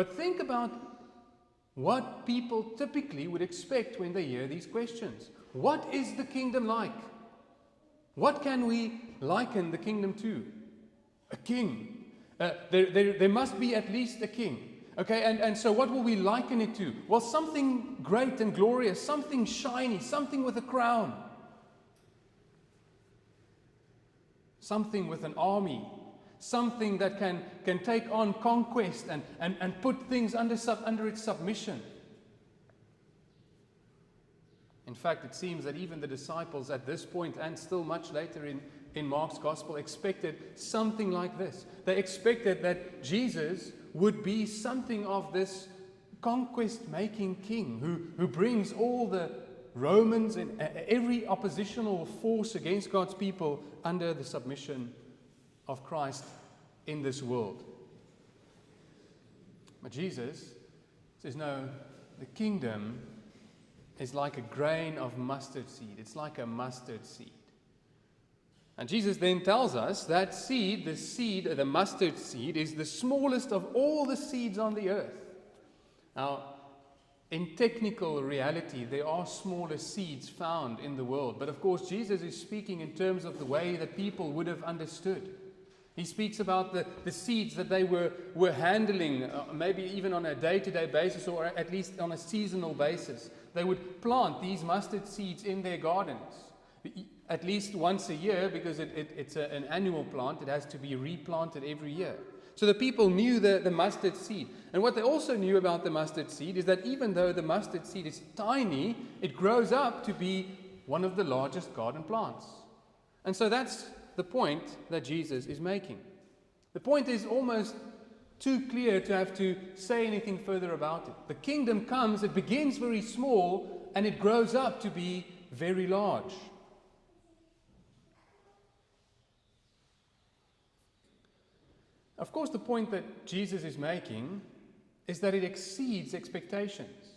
But think about what people typically would expect when they hear these questions. What is the kingdom like? What can we liken the kingdom to? A king. There must be at least a king. Okay, and so what will we liken it to? Well, something great and glorious, something shiny, something with a crown. Something with an army. Something that can take on conquest and put things under its submission. In fact, it seems that even the disciples at this point and still much later in Mark's gospel expected something like this. They expected that Jesus would be something of this conquest-making king who brings all the Romans and every oppositional force against God's people under the submission of Christ in this world. But Jesus says, no, the kingdom is like a grain of mustard seed. It's like a mustard seed. And Jesus then tells us that the mustard seed, is the smallest of all the seeds on the earth. Now, in technical reality, there are smaller seeds found in the world. But of course, Jesus is speaking in terms of the way that people would have understood. He speaks about the seeds that they were handling, maybe even on a day-to-day basis or at least on a seasonal basis. They would plant these mustard seeds in their gardens, at least once a year, because it's an annual plant. It has to be replanted every year. So the people knew the mustard seed. And what they also knew about the mustard seed is that even though the mustard seed is tiny, it grows up to be one of the largest garden plants. And so that's the point that Jesus is making. The point is almost too clear to have to say anything further about it. The kingdom comes, it begins very small, and it grows up to be very large. Of course, the point that Jesus is making is that it exceeds expectations.